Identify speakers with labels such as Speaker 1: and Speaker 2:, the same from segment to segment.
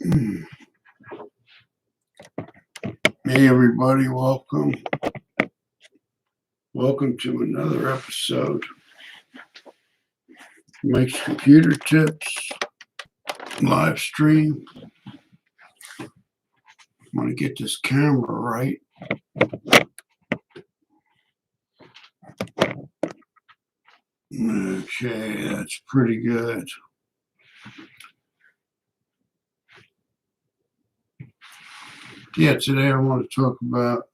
Speaker 1: Hey everybody, welcome. Welcome to another episode of Mike's Computer Tips live stream. I want to get this camera right. Okay, that's pretty good. Yeah, today I want to talk about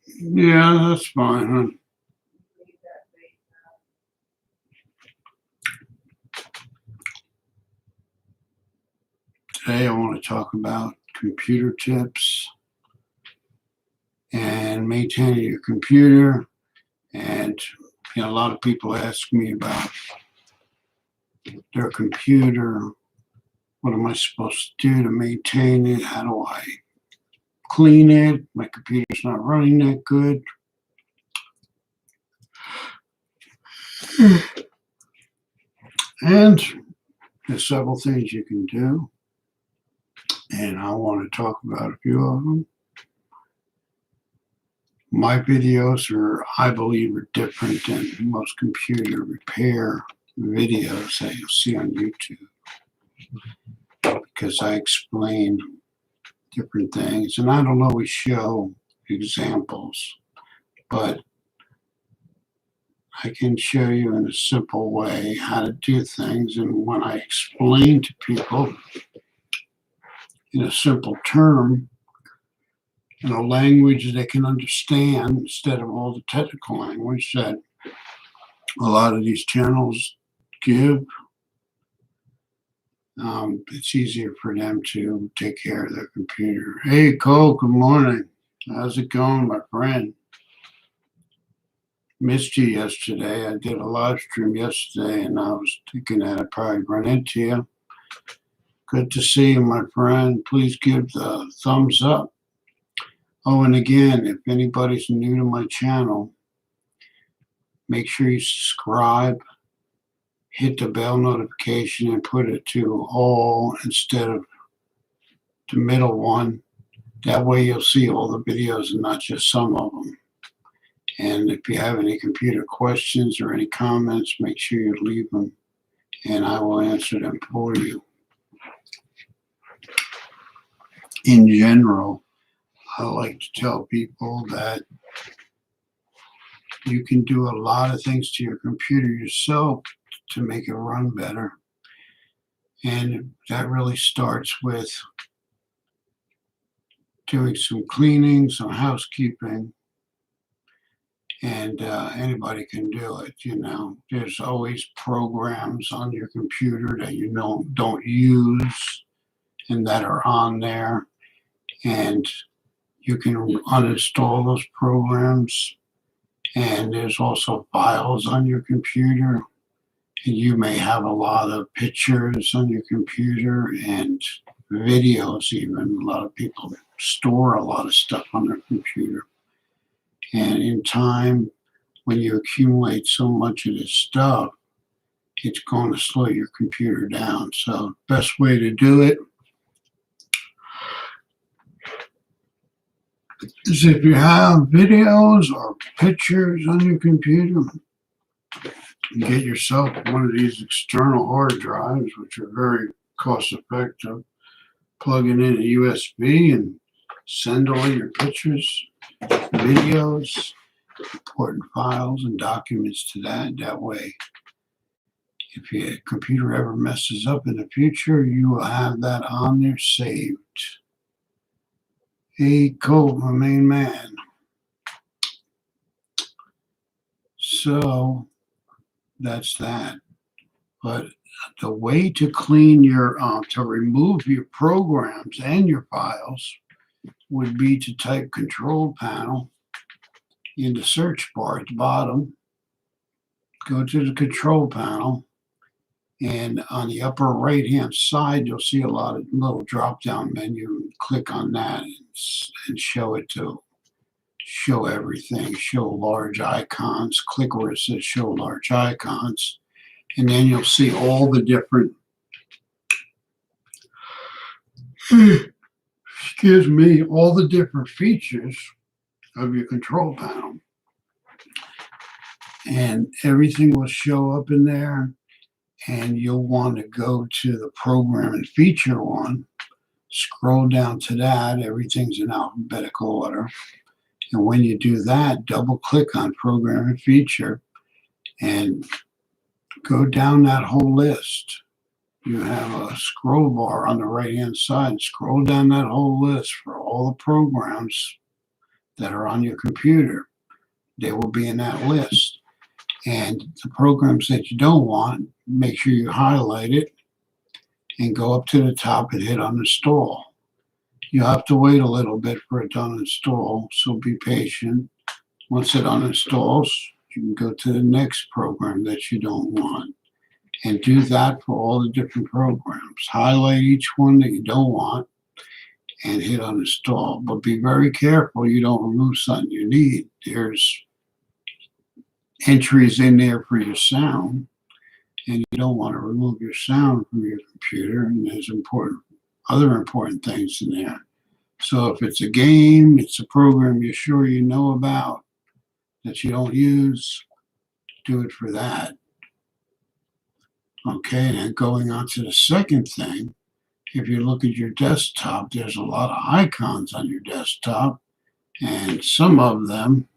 Speaker 1: yeah, that's fine, huh? Today I want to talk about computer tips and maintaining your computer. And a lot of people ask me about their computer. What am I supposed to do to maintain it? How do I clean it? My computer's not running that good. And there's several things you can do. And I want to talk about a few of them. My videos I believe, are different than most computer repair videos that you'll see on YouTube, because I explain different things. And I don't always show examples, but I can show you in a simple way how to do things. And when I explain to people in a simple term, in a language they can understand, instead of all the technical language that a lot of these channels give, it's easier for them to take care of their computer. Hey, Cole, good morning. How's it going, my friend? Missed you yesterday. I did a live stream yesterday, and I was thinking that I'd probably run into you. Good to see you, my friend. Please give the thumbs up. Oh, and again, if anybody's new to my channel, make sure you subscribe, hit the bell notification, and put it to all instead of the middle one. That way you'll see all the videos and not just some of them. And if you have any computer questions or any comments, make sure you leave them, and I will answer them for you. In general, I like to tell people that you can do a lot of things to your computer yourself to make it run better. And that really starts with doing some cleaning, some housekeeping, and anybody can do it. There's always programs on your computer that you don't use and that are on there, and you can uninstall those programs. And there's also files on your computer, and you may have a lot of pictures on your computer and videos even. A lot of people store a lot of stuff on their computer. And in time, when you accumulate so much of this stuff, it's going to slow your computer down. So best way to do it is, if you have videos or pictures on your computer, get yourself one of these external hard drives, which are very cost effective. Plug it in a USB and send all your pictures, videos, important files, and documents to that. That way, if your computer ever messes up in the future, you will have that on there saved. Hey, Cole, my main man. So that's that. But the way to clean to remove your programs and your files would be to type Control Panel in the search bar at the bottom, go to the control panel, and on the upper right-hand side, you'll see a lot of little drop-down menu. Click on that and show it to show everything, show large icons. Click where it says show large icons, and then you'll see all the different, excuse me, all the different features of your control panel. And everything will show up in there, and you'll want to go to the program and feature one, scroll down to that. Everything's in alphabetical order. And when you do that, double click on program and feature and go down that whole list. You have a scroll bar on the right hand side. Scroll down that whole list for all the programs that are on your computer. They will be in that list. And the programs that you don't want, make sure you highlight it and go up to the top and hit uninstall. You have to wait a little bit for it to uninstall, so be patient. Once it uninstalls, you can go to the next program that you don't want. And do that for all the different programs. Highlight each one that you don't want and hit uninstall. But be very careful you don't remove something you need. There's entries in there for your sound, and you don't want to remove your sound from your computer, and there's other important things in there. So if it's a game, it's a program you're sure you know about that you don't use, do it for that. Okay, and then going on to the second thing, if you look at your desktop, there's a lot of icons on your desktop, and some of them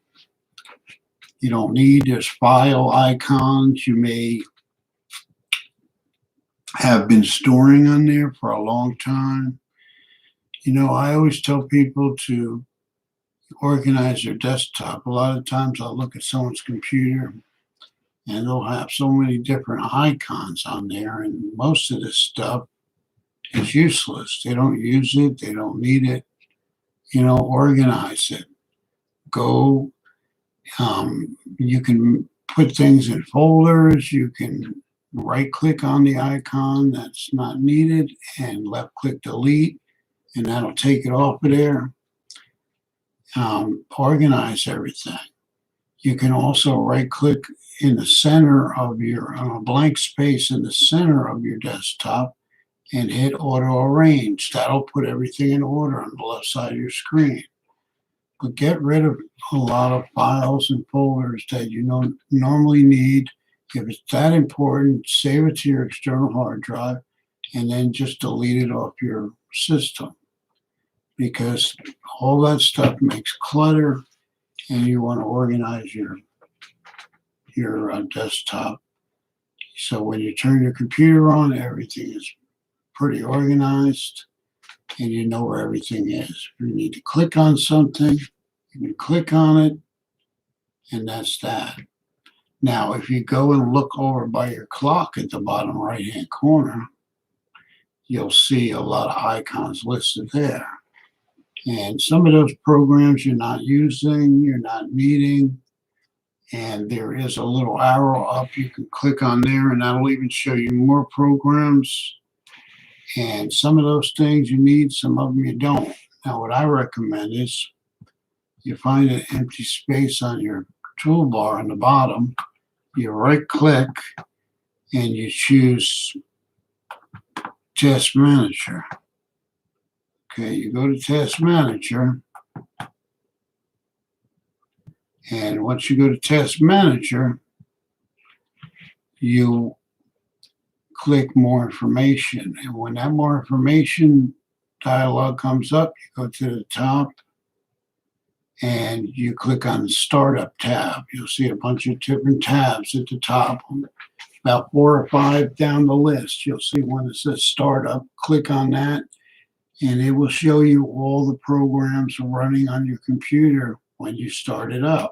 Speaker 1: you don't need. There's file icons you may have been storing on there for a long time. You know, I always tell people to organize their desktop. A lot of times I'll look at someone's computer and they'll have so many different icons on there, and most of this stuff is useless. They don't use it, they don't need it. You know, organize it. Go, you can put things in folders, you can right click on the icon that's not needed and left click delete, and that'll take it off of there. Organize everything. You can also right click in the center of your blank space in the center of your desktop and hit auto arrange. That'll put everything in order on the left side of your screen. But get rid of a lot of files and folders that you don't normally need. If it's that important, save it to your external hard drive and then just delete it off your system, because all that stuff makes clutter, and you want to organize your desktop. So when you turn your computer on, everything is pretty organized and you know where everything is. If you need to click on something, you can click on it, and that's that. Now, if you go and look over by your clock at the bottom right-hand corner, you'll see a lot of icons listed there. And some of those programs you're not using, you're not needing, and there is a little arrow up. You can click on there, and that'll even show you more programs. And some of those things you need, some of them you don't. Now, what I recommend is you find an empty space on your toolbar on the bottom, you right click, and you choose Task Manager. Okay, you go to Task Manager, and once you go to Task Manager, you click More Information. And when that More Information dialog comes up, you go to the top and you click on the Startup tab. You'll see a bunch of different tabs at the top. About 4 or 5 down the list, you'll see one that says Startup. Click on that, and it will show you all the programs running on your computer when you start it up.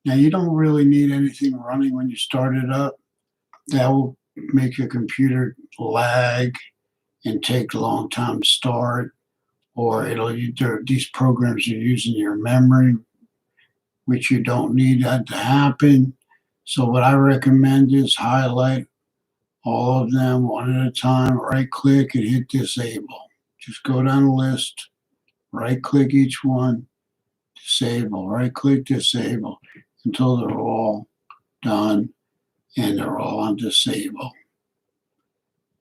Speaker 1: Now, you don't really need anything running when you start it up. That will make your computer lag and take a long time to start, or these programs are using your memory, which you don't need that to happen. So what I recommend is highlight all of them one at a time, right click and hit disable. Just go down the list, right click each one, disable, right click, disable, until they're all done and they're all on disable.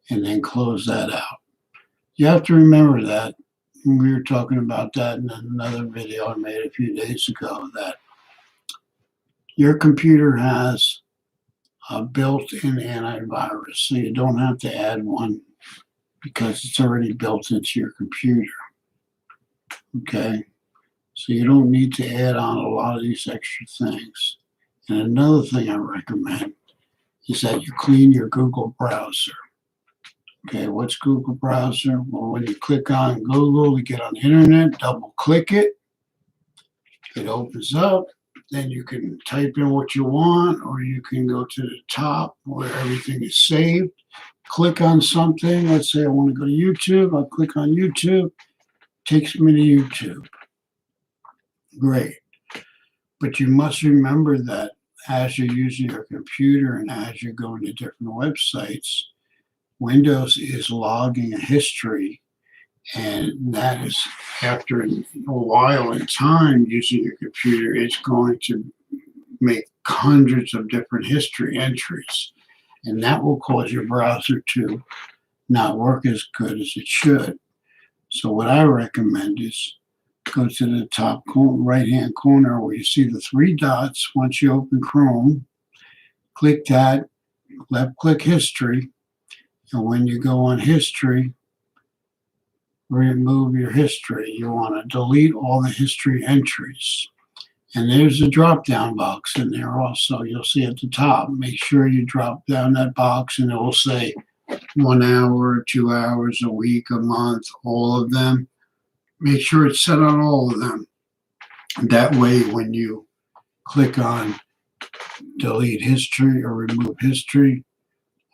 Speaker 1: And then close that out. You have to remember that. We were talking about that in another video I made a few days ago, that your computer has a built-in antivirus, so you don't have to add one because it's already built into your computer. Okay, so you don't need to add on a lot of these extra things. And another thing I recommend is that you clean your Google browser. Okay, what's Google browser? Well, when you click on Google to get on the internet, double click it. It opens up. Then you can type in what you want, or you can go to the top where everything is saved. Click on something. Let's say I want to go to YouTube. I'll click on YouTube. Takes me to YouTube. Great. But you must remember that as you're using your computer and as you're going to different websites, Windows is logging a history, and that is after a while in time using your computer, it's going to make hundreds of different history entries, and that will cause your browser to not work as good as it should. So what I recommend is go to the top right hand corner where you see the three dots. Once you open Chrome, click that, left click history, and when you go on history, remove your history. You want to delete all the history entries. And there's a drop down box in there also. You'll see at the top. Make sure you drop down that box and it will say 1 hour, 2 hours, a week, a month, all of them. Make sure it's set on all of them. That way when you click on delete history or remove history,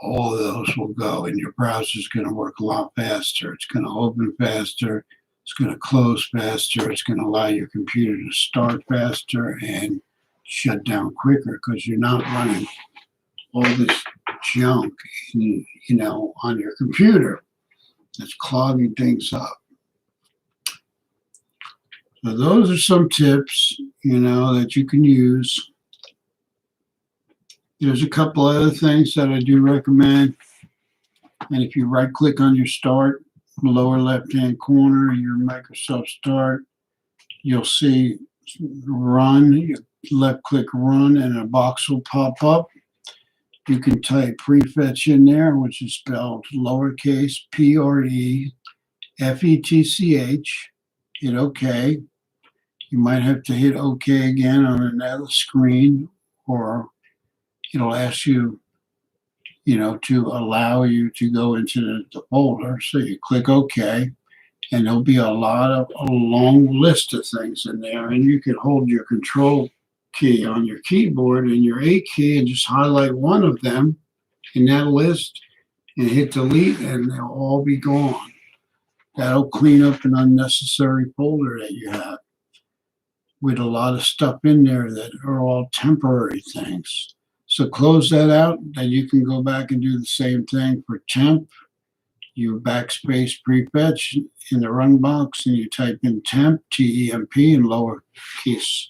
Speaker 1: all of those will go, and your browser is going to work a lot faster. It's going to open faster. It's going to close faster. It's going to allow your computer to start faster and shut down quicker because you're not running all this junk, on your computer that's clogging things up. So those are some tips, that you can use. There's a couple other things that I do recommend. And if you right click on your start, lower left hand corner, your Microsoft Start, you'll see run. You left click run and a box will pop up. You can type prefetch in there, which is spelled lowercase prefetch. Hit OK. You might have to hit OK again on another screen, or it'll ask you, to allow you to go into the folder. So you click OK, and there'll be a long list of things in there. And you can hold your control key on your keyboard and your A key and just highlight one of them in that list and hit delete, and they'll all be gone. That'll clean up an unnecessary folder that you have with a lot of stuff in there that are all temporary things. So close that out. Then you can go back and do the same thing for temp. You backspace prefetch in the run box and you type in temp, T-E-M-P, in lowercase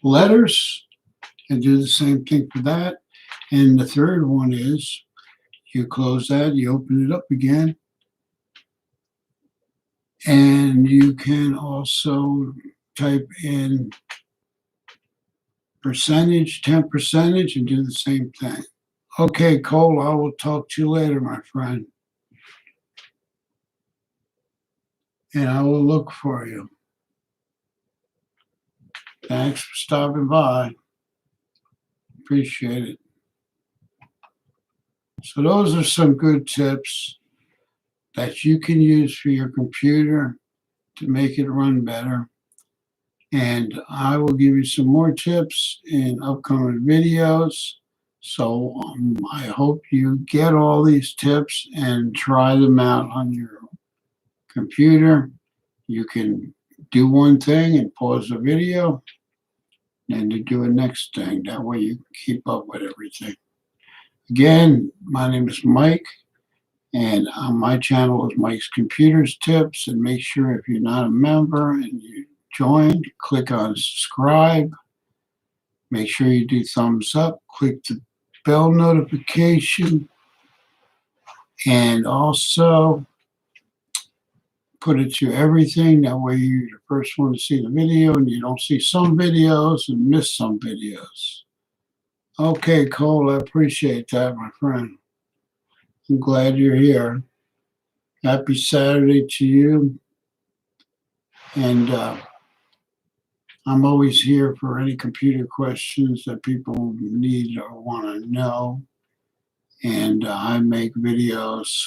Speaker 1: letters, and do the same thing for that. And the third one is you close that, you open it up again, and you can also type in temp percentage, and do the same thing. Okay, Cole, I will talk to you later, my friend. And I will look for you. Thanks for stopping by. Appreciate it. So those are some good tips that you can use for your computer to make it run better. And I will give you some more tips in upcoming videos. So I hope you get all these tips and try them out on your computer. You can do one thing and pause the video, and to do a next thing. That way you can keep up with everything. Again, my name is Mike, and on my channel is Mike's Computers Tips. And make sure if you're not a member and you joined, click on subscribe. Make sure you do thumbs up, click the bell notification, and also put it to everything. That way you're the first one to see the video and you don't see some videos and miss some videos. Okay, Cole, I appreciate that, my friend. I'm glad you're here. Happy Saturday to you. And I'm always here for any computer questions that people need or want to know. And I make videos,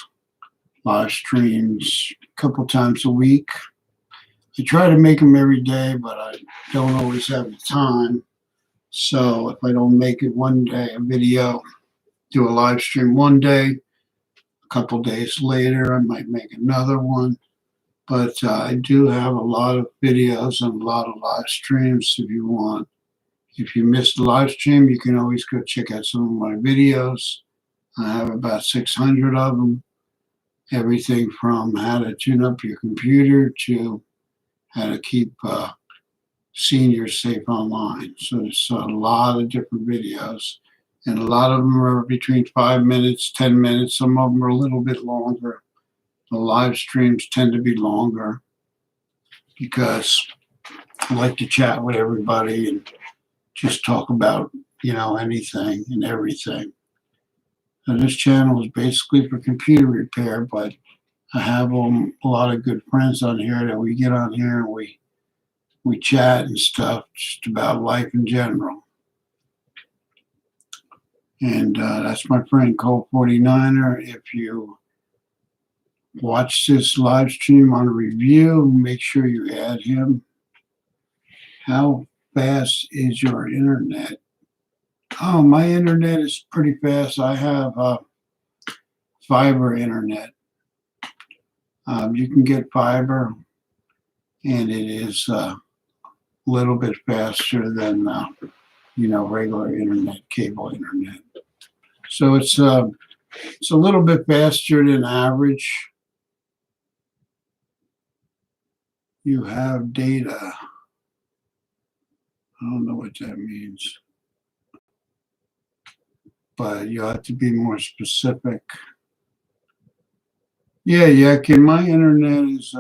Speaker 1: live streams a couple times a week. I try to make them every day, but I don't always have the time. So if I don't make it one day, a video, do a live stream one day, a couple days later, I might make another one. But I do have a lot of videos and a lot of live streams if you want. If you missed the live stream, you can always go check out some of my videos. I have about 600 of them. Everything from how to tune up your computer to how to keep seniors safe online. So there's a lot of different videos. And a lot of them are between 5 minutes, 10 minutes. Some of them are a little bit longer. The live streams tend to be longer because I like to chat with everybody and just talk about, anything and everything. And this channel is basically for computer repair, but I have a lot of good friends on here that we get on here and we chat and stuff just about life in general. And that's my friend Cole 49er. If you watch this live stream on a review, make sure you add him. How fast is your internet? Oh, my internet is pretty fast. I have fiber internet. You can get fiber, and it is a little bit faster than regular internet, cable internet. So it's a little bit faster than average. You have data. I don't know what that means, but you have to be more specific. Yeah, my internet is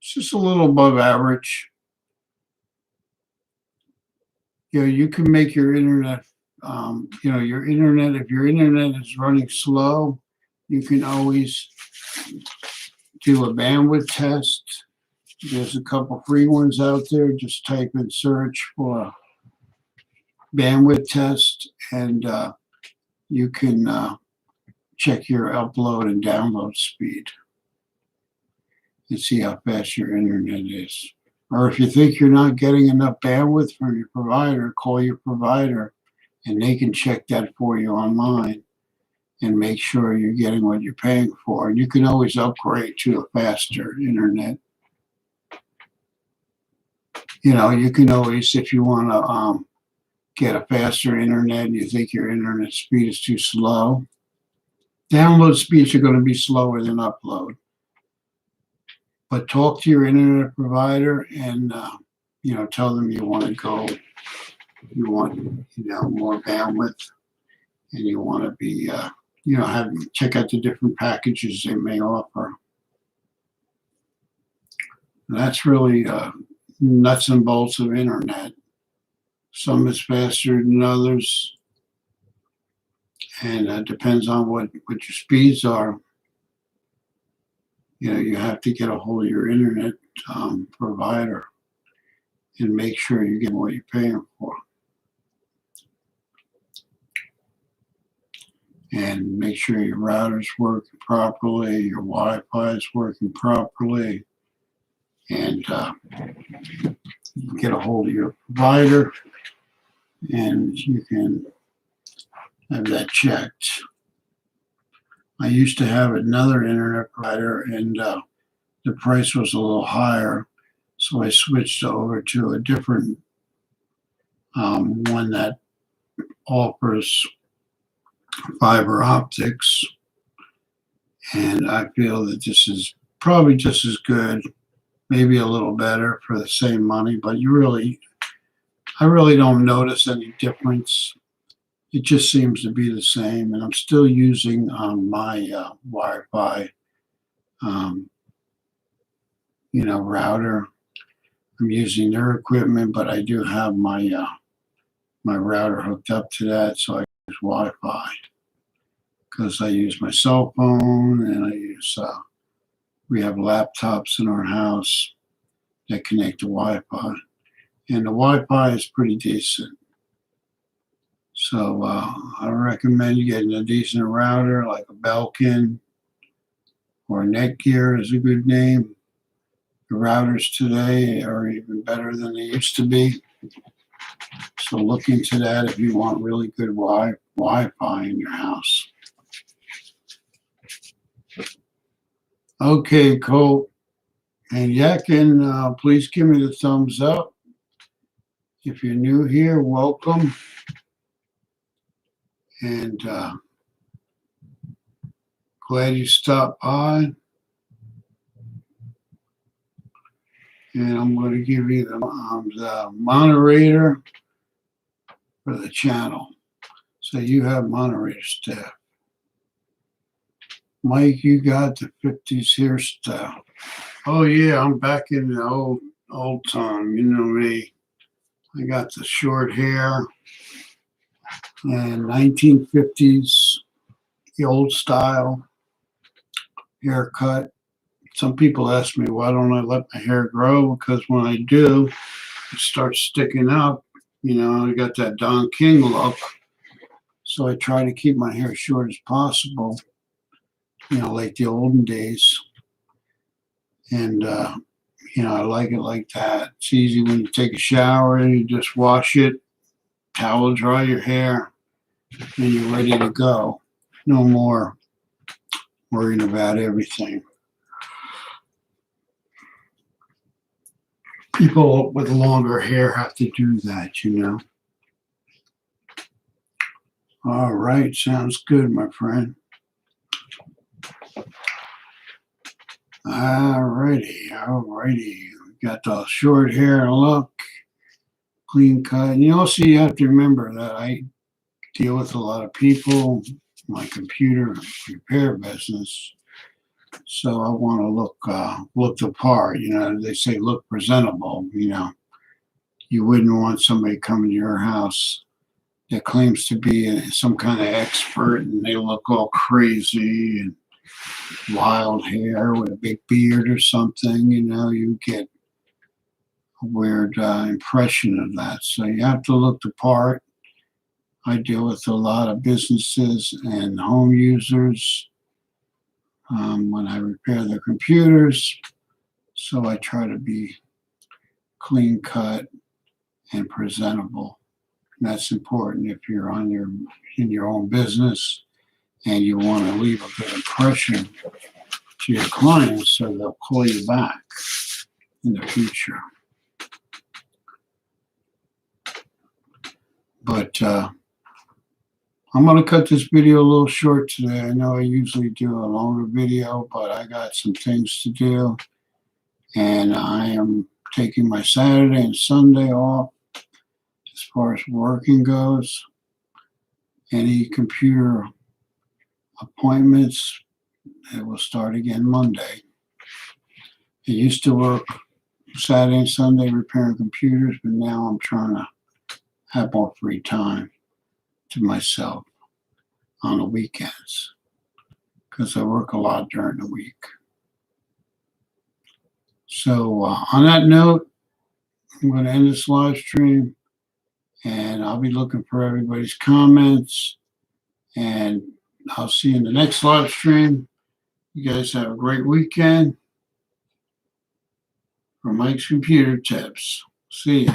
Speaker 1: just a little above average. You can make your internet, if your internet is running slow, you can always do a bandwidth test. There's a couple free ones out there. Just type in search for bandwidth test, and you can check your upload and download speed and see how fast your internet is. Or if you think you're not getting enough bandwidth from your provider, call your provider and they can check that for you online and make sure you're getting what you're paying for. And you can always upgrade to a faster internet. You can always, if you want to get a faster internet and you think your internet speed is too slow, download speeds are going to be slower than upload. But talk to your internet provider and, tell them you want more bandwidth and you want to be, check out the different packages they may offer. And that's really nuts and bolts of internet. Some is faster than others, and it depends on what your speeds are. You have to get a hold of your internet provider and make sure you get what you're paying for. And make sure your router's working properly, your Wi-Fi is working properly, and get a hold of your provider and you can have that checked. I used to have another internet provider and the price was a little higher, so I switched over to a different one that offers fiber optics, and I feel that this is probably just as good, maybe a little better for the same money, but I really don't notice any difference. It just seems to be the same, and I'm still using my Wi-Fi, router. I'm using their equipment, but I do have my my router hooked up to that, so I use Wi-Fi because I use my cell phone, and we have laptops in our house that connect to Wi-Fi, and the Wi-Fi is pretty decent. So I recommend you getting a decent router like a Belkin or Netgear is a good name. The routers today are even better than they used to be. So look into that if you want really good Wi-Fi in your house. Okay, Colt and Yakin, please give me the thumbs up. If you're new here, welcome. And glad you stopped by. And I'm going to give you the moderator for the channel. So you have moderator staff. Mike, you got the 50s hairstyle. Oh yeah, I'm back in the old time. You know me. I got the short hair and 1950s, the old style haircut. Some people ask me, why don't I let my hair grow? Because when I do, it starts sticking up. I got that Don King look. So I try to keep my hair short as possible, like the olden days. And, I like it like that. It's easy when you take a shower, you just wash it, towel dry your hair, and you're ready to go. No more worrying about everything. People with longer hair have to do that, All right, sounds good, my friend. Alrighty. We got the short hair look, clean cut. And also you have to remember that I deal with a lot of people, my computer repair business. So I want to look the part. They say look presentable. You wouldn't want somebody coming to your house that claims to be some kind of expert, and they look all crazy and wild hair with a big beard or something. You get a weird impression of that. So you have to look the part. I deal with a lot of businesses and home users when I repair their computers. So I try to be clean cut and presentable. And that's important if you're in your own business and you want to leave a good impression to your clients so they'll call you back in the future. But I'm going to cut this video a little short today. I know I usually do a longer video, but I got some things to do. And I am taking my Saturday and Sunday off as far as working goes. Any computer appointments, it will start again Monday. I used to work Saturday and Sunday repairing computers, but now I'm trying to have more free time to myself on the weekends because I work a lot during the week. So on that note, I'm going to end this live stream, and I'll be looking for everybody's comments, and I'll see you in the next live stream. You guys have a great weekend. From Mike's Computer Tips. See ya.